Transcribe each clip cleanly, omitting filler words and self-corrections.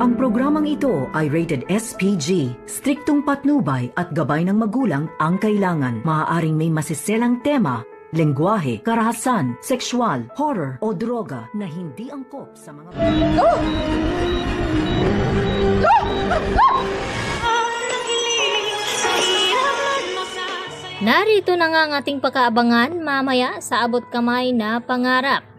Ang programang ito ay rated SPG. Striktong patnubay at gabay ng magulang ang kailangan. Maaaring may masiselang tema, lengguwahe, karahasan, sexual, horror o droga na hindi angkop sa mga... Narito na nga ang ating pagkaabangan mamaya sa abot kamay na pangarap.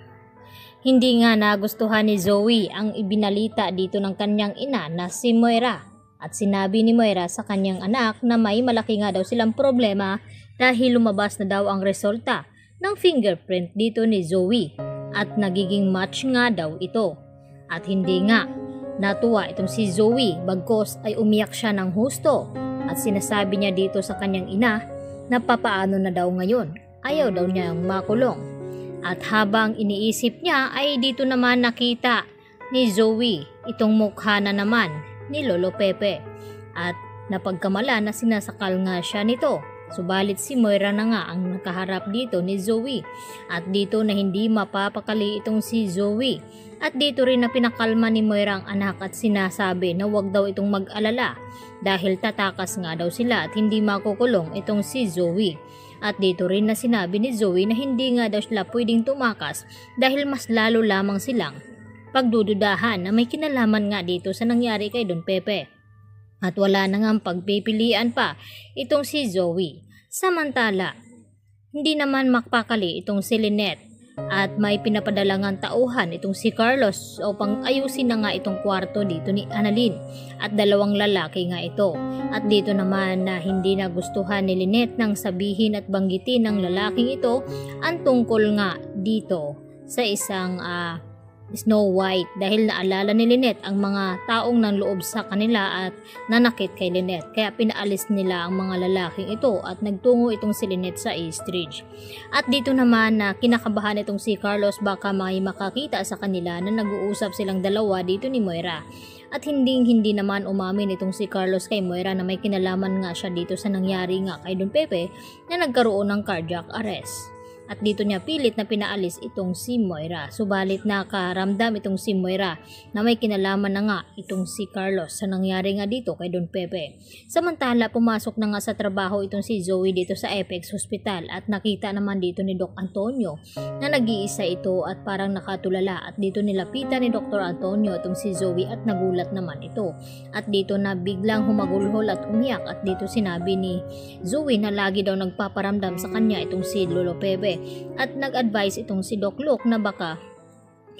Hindi nga nagustuhan ni Zoe ang ibinalita dito ng kanyang ina na si Moira. At sinabi ni Moira sa kanyang anak na may malaki nga daw silang problema dahil lumabas na daw ang resulta ng fingerprint dito ni Zoe. At nagiging match nga daw ito. At hindi nga natuwa itong si Zoe bagkos ay umiyak siya ng husto. At sinasabi niya dito sa kanyang ina na papaano na daw ngayon. Ayaw daw niyang makulong. At habang iniisip niya ay dito naman nakita ni Zoe itong mukha na naman ni Lolo Pepe. At napagkamala na sinasakal nga siya nito. Subalit si Moira na nga ang nakaharap dito ni Zoe. At dito na hindi mapapakali itong si Zoe. At dito rin na pinakalma ni Moira ang anak at sinasabi na wag daw itong mag-alala. Dahil tatakas nga daw sila at hindi makukulong itong si Zoe. At dito rin na sinabi ni Zoe na hindi nga daw sila pwedeng tumakas dahil mas lalo lamang silang pagdududahan na may kinalaman nga dito sa nangyari kay Don Pepe. At wala na nga pagpipilian pa itong si Zoe. Samantala, hindi naman makpakali itong si Lynette at may pinapadalangang tauhan itong si Carlos upang ayusin na nga itong kwarto dito ni Annalyn at dalawang lalaki nga ito. At dito naman na hindi nagustuhan ni Lynette nang sabihin at banggitin ng lalaking ito ang tungkol nga dito sa isang Snow White dahil naalala ni Lynette ang mga taong nang loob sa kanila at nanakit kay Lynette. Kaya pinaalis nila ang mga lalaking ito at nagtungo itong si Lynette sa Eastridge. At dito naman na kinakabahan itong si Carlos baka may makakita sa kanila na nag-uusap silang dalawa dito ni Moira. At hindi naman umamin itong si Carlos kay Moira na may kinalaman nga siya dito sa nangyari nga kay Don Pepe na nagkaroon ng cardiac arrest. At dito niya pilit na pinaalis itong si Moira. Subalit nakaramdam itong si Moira na may kinalaman na nga itong si Carlos sa nangyari nga dito kay Don Pepe. Samantala pumasok na nga sa trabaho itong si Zoe dito sa Apex Hospital at nakita naman dito ni Doc Antonio na nag-iisa ito at parang nakatulala. At dito nilapitan ni Dr. Antonio itong si Zoe at nagulat naman ito. At dito na biglang humagulhol at umiyak at dito sinabi ni Zoe na lagi daw nagpaparamdam sa kanya itong si Lolo Pepe. At nag-advise itong si Doc Luke na baka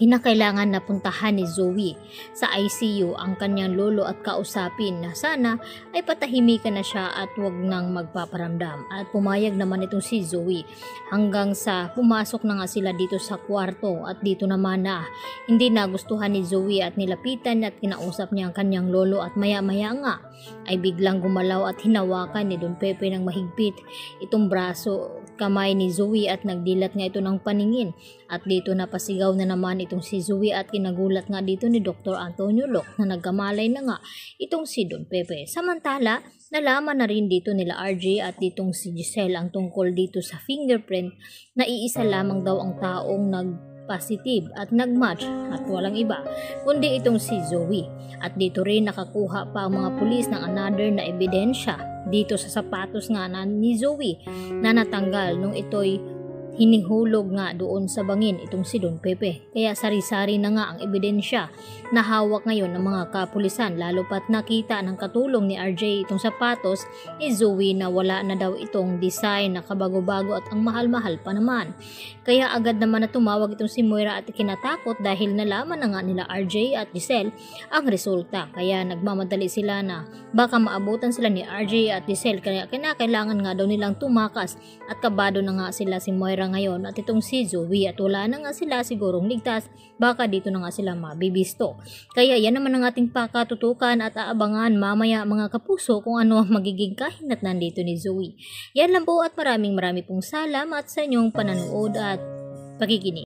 kinakailangan na puntahan ni Zoe sa ICU ang kanyang lolo at kausapin na sana ay patahimikan na siya at wag nang magpaparamdam. At pumayag naman itong si Zoe hanggang sa pumasok na nga sila dito sa kwarto. At dito naman na hindi nagustuhan ni Zoe at nilapitan at kinausap niya ang kanyang lolo at maya-maya nga ay biglang gumalaw at hinawakan ni Don Pepe ng mahigpit itong braso kamay ni Zoe at nagdilat nga ito ng paningin. At dito napasigaw na naman itong si Zoe at kinagulat nga dito ni Dr. Antonio Locke na nagkamalay na nga itong si Don Pepe. Samantala, nalaman na rin dito nila RJ at ditong si Giselle ang tungkol dito sa fingerprint na iisa lamang daw ang taong nag-positive at nag-match at walang iba kundi itong si Zoe. At dito rin nakakuha pa ang mga pulis ng another na ebidensya dito sa sapatos nga ni Zoe na natanggal nung ito'y hinihulog nga doon sa bangin itong si Don Pepe. Kaya sari-sari na nga ang ebidensya na hawak ngayon ng mga kapulisan lalo pat nakita ng katulong ni RJ itong sapatos ni Zoe na wala na daw itong design na kabago-bago at ang mahal-mahal pa naman. Kaya agad naman na tumawag itong si Moira at ikinatakot dahil nalaman na nga nila RJ at Giselle ang resulta. Kaya nagmamadali sila na baka maabutan sila ni RJ at Giselle kaya kailangan nga daw nilang tumakas at kabado na nga sila si Moira ngayon at itong si Zoe at wala na nga sila sigurong ligtas baka dito na nga sila mabibisto. Kaya yan naman ang ating pakatutukan at aabangan mamaya mga kapuso kung ano ang magiging kahinatnan dito ni Zoe. Yan lang po at maraming pong salamat sa inyong panonood at pakikinig.